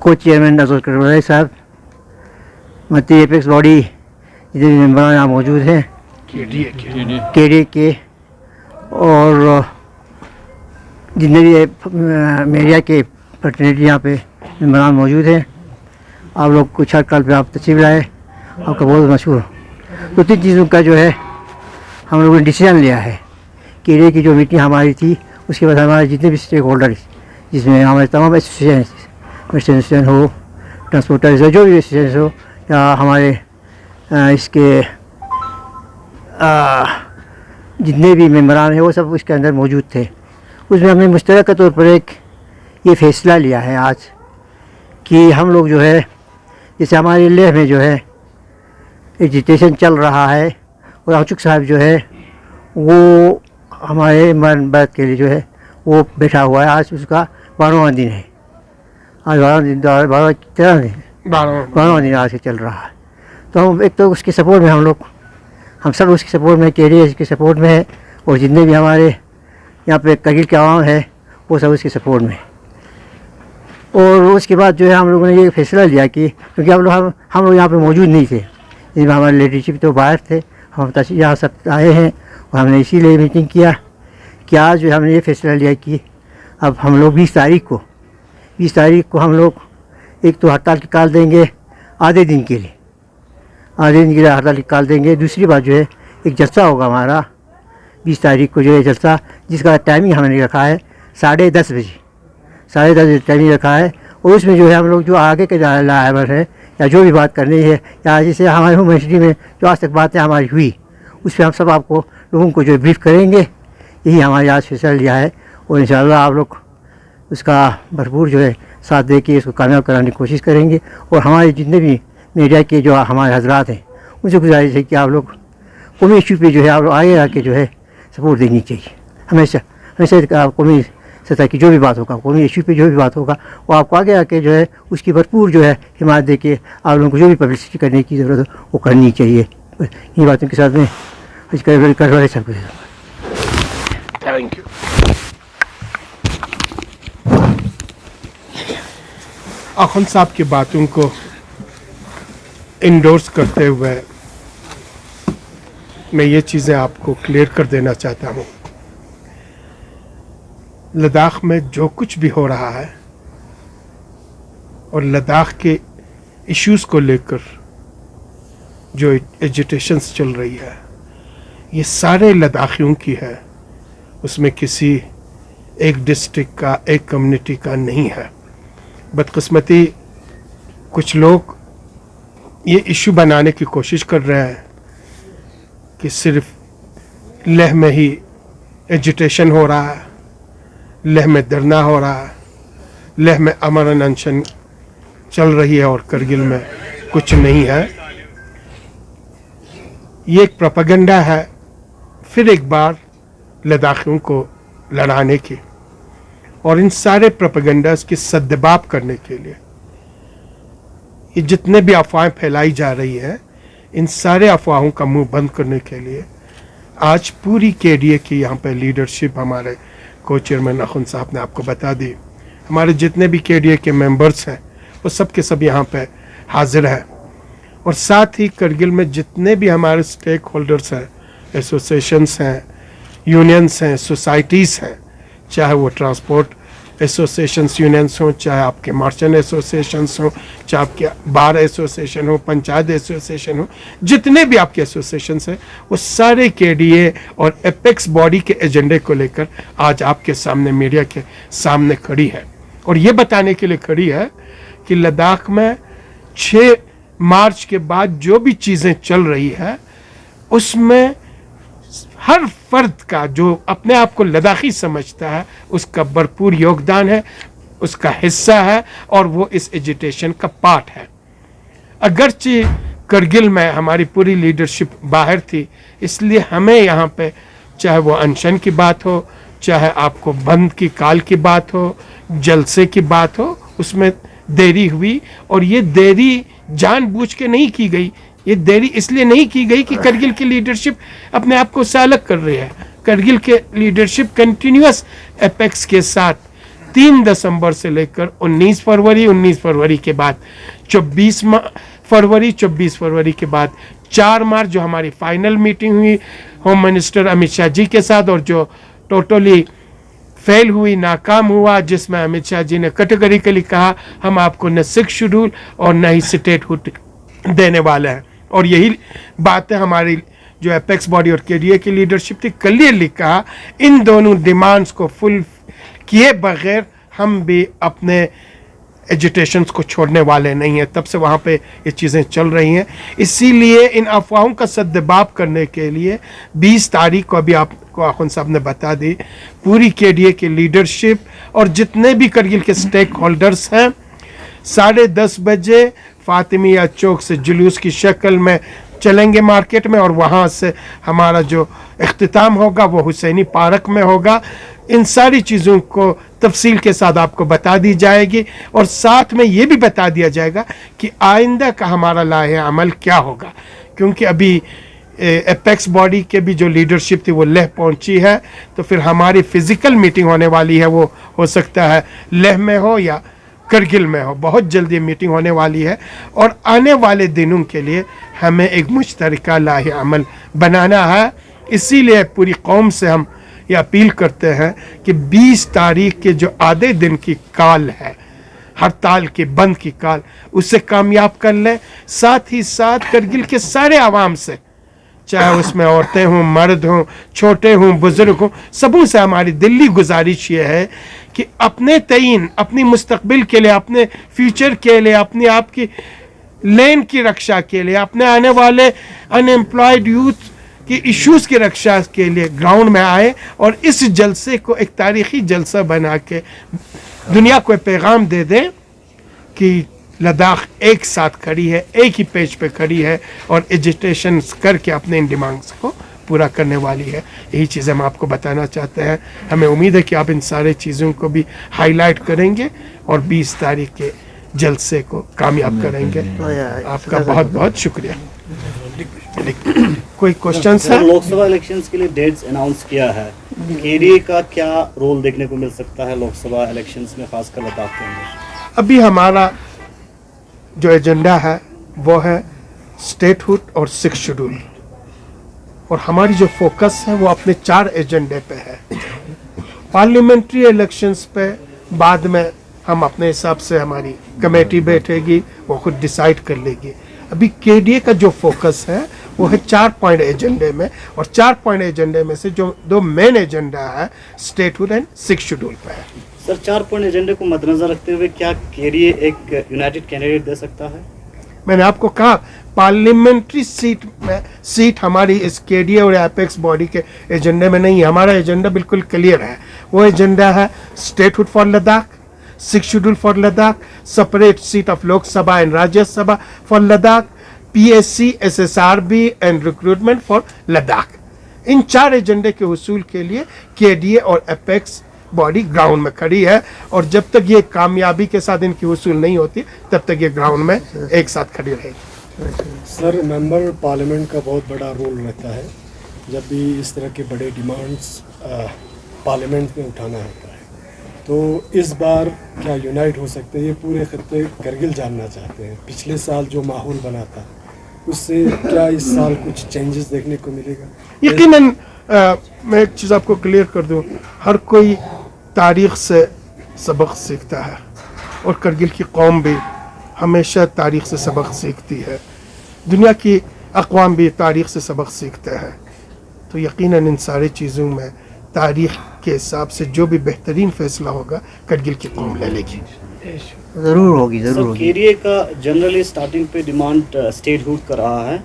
को चेयरमैन अब्दुल करवलाई साहब, मती एपेक्स बॉडी जितने भी मेम्बर यहाँ मौजूद हैं, KDA के, और जितने भी मेरिया के फ्रेटर्निटी यहाँ पे मेम्बरान मौजूद हैं, आप लोग कुछ हर कल पे आप तशरीफ लाए, आपका बहुत मशहूर। 2-3 चीज़ों का जो है हम लोगों ने डिसीजन लिया है। KDA की जो मीटिंग हमारी थी उसके बाद हमारे जितने भी स्टेक होल्डर, जिसमें हमारे तमाम एसोसिएशन हो, ट्रांसपोर्टर्स हो, जो भी एसोसिएशन हो, या हमारे इसके जितने भी मेम्बरान हैं वो सब उसके अंदर मौजूद थे। उसमें हमने मुश्तरका तौर पर एक ये फ़ैसला लिया है आज कि हम लोग जो है, जैसे हमारे लेह में जो है एजिटेशन चल रहा है और आचुक साहब जो है वो हमारे मरण बैत के लिए जो है वो बैठा हुआ है। आज उसका 12वां दिन है। आज 12वां दिन आज से चल रहा है। तो हम एक तो उसके सपोर्ट में हम सब उसके सपोर्ट में, KDA के सपोर्ट में है, और जितने भी हमारे यहाँ पे करगिल के आवाम है वो सब उसके सपोर्ट में। और उसके बाद जो है हम लोगों ने ये फैसला लिया कि क्योंकि हम लोग यहाँ पे मौजूद नहीं थे, जिसमें हमारे लीडरशिप तो बाहर थे, हम यहाँ सब आए हैं, और हमने इसीलिए मीटिंग किया कि आज जो हमने ये फैसला लिया कि अब हम लोग 20 तारीख को हम लोग एक तो हड़ताल निकाल देंगे आधे दिन के लिए हड़ताल निकाल देंगे। दूसरी बात जो है एक जलसा होगा हमारा 20 तारीख को, जो है जलसा, जिसका टाइमिंग हमने रखा है 10:30 बजे टाइमिंग रखा है। और उसमें जो है हम लोग जो आगे के लाइबर है या जो भी बात करनी है, या जैसे हमारे होम मिनिस्ट्री में जो आज तक बातें हमारी हुई उस पर हम सब आपको लोगों को जो ब्रीफ करेंगे। यही हमारे आज फैसला लिया है, और इंशाअल्लाह आप लोग उसका भरपूर जो है साथ दे के इसको कामयाब कराने की कोशिश करेंगे। और हमारे जितने भी मीडिया के जो हमारे हजरात हैं उनसे गुजारिश है कि आप लोग कौमी इशू पे जो है आप लोग आगे आके जो है सपोर्ट देनी चाहिए। हमेशा कौमी सतह की जो भी बात होगा, कौमी इशू पे जो भी बात होगा, वो आपको आगे आके जो है उसकी भरपूर जो है हिमायत दे के आप लोगों को जो भी पब्लिसिटी करने की ज़रूरत हो वो करनी चाहिए। इन बातों के साथ में करवाए सब कुछ। Thank you. अखुन साहब की बातों को इंडोर्स करते हुए मैं ये चीज़ें आपको क्लियर कर देना चाहता हूँ। लद्दाख में जो कुछ भी हो रहा है और लद्दाख के इश्यूज़ को लेकर जो एजिटेशंस चल रही है, ये सारे लद्दाखियों की है, उसमें किसी एक डिस्ट्रिक्ट का, एक कम्युनिटी का नहीं है। बदकिस्मती कुछ लोग ये इशू बनाने की कोशिश कर रहे हैं कि सिर्फ लेह में ही एजिटेशन हो रहा है, लेह में धरना हो रहा है, लेह में अमर अनशन चल रही है और करगिल में कुछ नहीं है। ये एक प्रोपेगेंडा है फिर एक बार लद्दाखियों को लड़ाने की, और इन सारे प्रोपेगेंडास की सद्दबाब करने के लिए ये जितने भी अफवाहें फैलाई जा रही हैं, इन सारे अफवाहों का मुंह बंद करने के लिए आज पूरी KDA की यहाँ पे लीडरशिप, हमारे को चेयरमैन अखुन साहब ने आपको बता दी, हमारे जितने भी KDA के मेंबर्स हैं वो सब के सब यहाँ पे हाजिर हैं। और साथ ही करगिल में जितने भी हमारे स्टेक होल्डर्स हैं, एसोसिएशंस हैं, यूनियंस हैं, सोसाइटीज़ हैं, चाहे वो ट्रांसपोर्ट एसोसिएशंस यूनियंस हों, चाहे आपके मर्चेंट एसोसिएशंस हों, चाहे आपके बार एसोसिएशन हो, पंचायत एसोसिएशन हो, जितने भी आपके एसोसिएशंस हैं वो सारे KDA और एपेक्स बॉडी के एजेंडे को लेकर आज आपके सामने, मीडिया के सामने खड़ी है। और ये बताने के लिए खड़ी है कि लद्दाख में 6 मार्च के बाद जो भी चीज़ें चल रही है उसमें हर फर्द का जो अपने आप को लद्दाखी समझता है उसका भरपूर योगदान है, उसका हिस्सा है, और वो इस एजिटेशन का पार्ट है। अगरचे करगिल में हमारी पूरी लीडरशिप बाहर थी, इसलिए हमें यहाँ पे चाहे वो अनशन की बात हो, चाहे आपको बंद की काल की बात हो, जलसे की बात हो, उसमें देरी हुई। और ये देरी जानबूझ के नहीं की गई, ये देरी इसलिए नहीं की गई कि करगिल की लीडरशिप अपने आप को उससे अलग कर रही है। करगिल के लीडरशिप कंटिन्यूअस एपेक्स के साथ 3 दिसंबर से लेकर 19 फरवरी, 19 फरवरी के बाद 24 फरवरी, 24 फरवरी के बाद 4 मार्च जो हमारी फाइनल मीटिंग हुई होम मिनिस्टर अमित शाह जी के साथ, और जो टोटली फेल हुई, नाकाम हुआ, जिसमें अमित शाह जी ने कैटेगरिकली कहा हम आपको न 6 शेड्यूल और न ही स्टेटहुड देने वाले हैं। और यही बात है हमारी जो एपेक्स बॉडी और केडीए की लीडरशिप थी, क्लियरली कहा इन दोनों डिमांड्स को फुल किए बगैर हम भी अपने एजुटेशंस को छोड़ने वाले नहीं हैं। तब से वहाँ पे ये चीज़ें चल रही हैं। इसीलिए इन अफवाहों का सद्दबाब करने के लिए 20 तारीख को, अभी आपको आखुन साहब ने बता दी, पूरी केडीए की लीडरशिप और जितने भी करगिल के स्टेक होल्डर्स हैं 10:30 बजे फातिमिया चौक से जुलूस की शक्ल में चलेंगे मार्केट में, और वहाँ से हमारा जो इख्तिताम होगा वो हुसैनी पार्क में होगा। इन सारी चीज़ों को तफसील के साथ आपको बता दी जाएगी, और साथ में ये भी बता दिया जाएगा कि आइंदा का हमारा लाहे अमल क्या होगा। क्योंकि अभी एपेक्स बॉडी के भी जो लीडरशिप थी वो लेह पहुंची है, तो फिर हमारी फिज़िकल मीटिंग होने वाली है, वो हो सकता है लेह में हो या करगिल में हो। बहुत जल्दी मीटिंग होने वाली है, और आने वाले दिनों के लिए हमें एक मुश्तरका लाहे अमल बनाना है। इसीलिए पूरी कौम से हम ये अपील करते हैं कि 20 तारीख के जो आधे दिन की काल है, हड़ताल की, बंद की काल, उसे कामयाब कर लें। साथ ही साथ करगिल के सारे आवाम से, चाहे उसमें औरतें हों, मर्द हों, छोटे हों, बुजुर्ग हों, सबों से हमारी दिल्ली गुजारिश ये है कि अपने तयीन, अपनी मुस्तकबिल के लिए, अपने फ्यूचर के लिए, अपनी आपकी लेन की रक्षा के लिए, अपने आने वाले अनएम्प्लॉयड यूथ की इश्यूज़ की रक्षा के लिए ग्राउंड में आए, और इस जलसे को एक तारीख़ी जलसा बना के दुनिया को पैगाम दे दें कि लद्दाख एक साथ खड़ी है, एक ही पेज पे खड़ी है, और एजिटेशन करके अपने इन डिमांड्स को पूरा करने वाली है। यही चीज़ें हम आपको बताना चाहते हैं। हमें उम्मीद है कि आप इन सारे चीज़ों को भी हाईलाइट करेंगे और 20 तारीख के जलसे को कामयाब करेंगे। आपका बहुत बहुत शुक्रिया। कोई क्वेश्चन सर? लोकसभा इलेक्शंस के लिए डेट्स अनाउंस किया है, केडीए का क्या रोल देखने को मिल सकता है लोकसभा इलेक्शंस में, खासकर लद्दाख के अंदर? अभी हमारा जो एजेंडा है वो है स्टेटहुड और 6 शेड्यूल, और हमारी जो फोकस है वो अपने 4 एजेंडे पे है। पार्लियामेंट्री इलेक्शंस पे बाद में हम अपने हिसाब से, हमारी कमेटी बैठेगी, वो खुद डिसाइड कर लेगी। अभी केडीए का जो फोकस है वो है 4 पॉइंट एजेंडे में, और 4 पॉइंट एजेंडे में से जो 2 मेन एजेंडा है स्टेटहुड एंड 6 शेड्यूल पे है। सर, 4 पॉइंट एजेंडे को मद्देनजर रखते हुए क्या केडीए एक यूनाइटेड कैंडिडेट दे सकता है? मैंने आपको कहा पार्लियामेंट्री सीट हमारी इस केडीए और एपेक्स बॉडी के एजेंडे में नहीं है। हमारा एजेंडा बिल्कुल क्लियर है। वो एजेंडा है statehood for Ladakh, 6 schedule for Ladakh, separate seat of Lok Sabha and Rajya Sabha for Ladakh, PSC, SSRB and recruitment for Ladakh. इन 4 एजेंडे के हुसूल के लिए केडीए और एपेक्स बॉडी ग्राउंड में खड़ी है, और जब तक ये कामयाबी के साथ इनकी वसूल नहीं होती तब तक ये ग्राउंड में एक साथ खड़ी रहेगी। सर, मेंबर पार्लियामेंट का बहुत बड़ा रोल रहता है जब भी इस तरह के बड़े डिमांड्स पार्लियामेंट में उठाना होता है, तो इस बार क्या यूनाइट हो सकते हैं? ये पूरे खत्ते करगिल जानना चाहते हैं। पिछले साल जो माहौल बना था उससे क्या इस साल कुछ चेंजेस देखने को मिलेगा? यकीनन मैं एक चीज़ आपको क्लियर कर दूं, हर कोई तारीख़ से सबक सीखता है, और करगिल की कौम भी हमेशा तारीख़ से सबक सीखती है। दुनिया की अक़वाम भी तारीख़ से सबक सीखते हैं। तो यकीनन इन सारी चीज़ों में तारीख़ के हिसाब से जो भी बेहतरीन फ़ैसला होगा करगिल की कौम ले लेगी। ज़रूर होगी, ज़रूर होगी। केडीए का जनरली स्टार्टिंग पे डिमांड स्टेटहुड कर रहा है,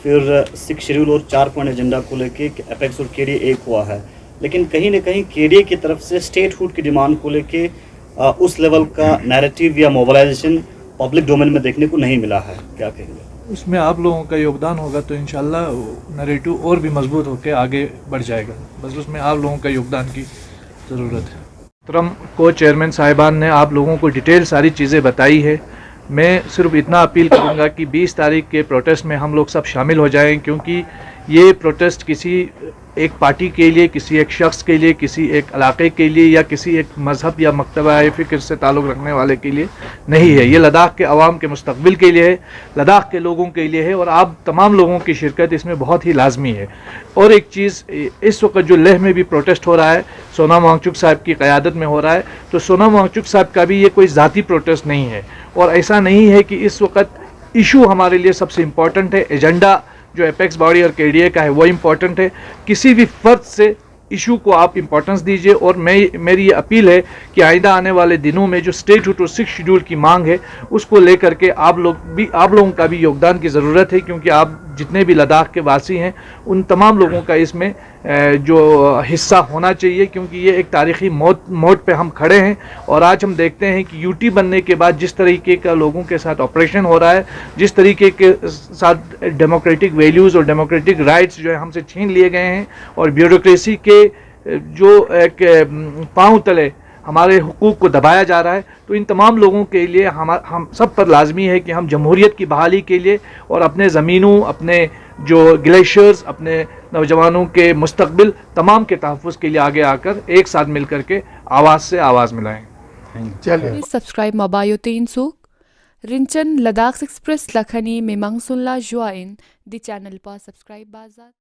फिर 6 शेड्यूल और 4 पॉइंट एजेंडा को लेके एपेक्स और केडीए एक हुआ है, लेकिन कहीं न कहीं केडीए की तरफ से स्टेटहुड की डिमांड को लेके उस लेवल का नैरेटिव या मोबिलाइजेशन पब्लिक डोमेन में देखने को नहीं मिला है। क्या कहेंगे? इसमें आप लोगों का योगदान होगा तो इंशाल्लाह नैरेटिव और भी मजबूत होकर आगे बढ़ जाएगा। बस उसमें आप लोगों का योगदान की ज़रूरत है। मोहतरम को चेयरमैन साहिबान ने आप लोगों को डिटेल सारी चीज़ें बताई है। मैं सिर्फ इतना अपील करूंगा कि 20 तारीख के प्रोटेस्ट में हम लोग सब शामिल हो जाएं, क्योंकि ये प्रोटेस्ट किसी एक पार्टी के लिए, किसी एक शख्स के लिए, किसी एक इलाके के लिए या किसी एक मज़हब या मकतबा फ़िक्र से ताल्लुक़ रखने वाले के लिए नहीं है। ये लद्दाख के अवाम के मुस्तकबिल के लिए है, लद्दाख के लोगों के लिए है और आप तमाम लोगों की शिरकत इसमें बहुत ही लाजमी है। और एक चीज़, इस वक्त जो लेह में भी प्रोटेस्ट हो रहा है, सोनम वांगचुक साहब की क़यादत में हो रहा है, तो सोनम वांगचुक साहब का भी ये कोई ज़ाती प्रोटेस्ट नहीं है। और ऐसा नहीं है कि इस वक्त इशू हमारे लिए सबसे इम्पॉर्टेंट है, एजेंडा जो एपेक्स बॉडी और केडीए का है वो इम्पॉर्टेंट है। किसी भी फ़र्द से इशू को आप इम्पोर्टेंस दीजिए। और मेरी ये अपील है कि आइंदा आने वाले दिनों में जो स्टेटहुड और 6 शेड्यूल की मांग है उसको लेकर के आप लोगों का भी योगदान की ज़रूरत है, क्योंकि आप जितने भी लद्दाख के वासी हैं उन तमाम लोगों का इसमें जो हिस्सा होना चाहिए, क्योंकि ये एक तारीख़ी मोड़ पे हम खड़े हैं। और आज हम देखते हैं कि यूटी बनने के बाद जिस तरीके का लोगों के साथ ऑपरेशन हो रहा है, जिस तरीके के साथ डेमोक्रेटिक वैल्यूज़ और डेमोक्रेटिक राइट्स जो है हमसे छीन लिए गए हैं और ब्यूरोक्रेसी के जो एक पांव तले हमारे हुकूक को दबाया जा रहा है, तो इन तमाम लोगों के लिए हम सब पर लाजमी है कि हम जमहूरियत की बहाली के लिए और अपने ज़मीनों, अपने जो ग्लेशियर्स, अपने नौजवानों के मुस्तकबिल तमाम के तहफ़्फ़ुज़ के लिए आगे आकर एक साथ मिल कर के आवाज़ से आवाज़ मिलाएं। चलिए Subscribe Mabayo Teinsuk, Rinchen Ladakh Express Lakhani Memang Sunla Join, the channel pa subscribe bazat.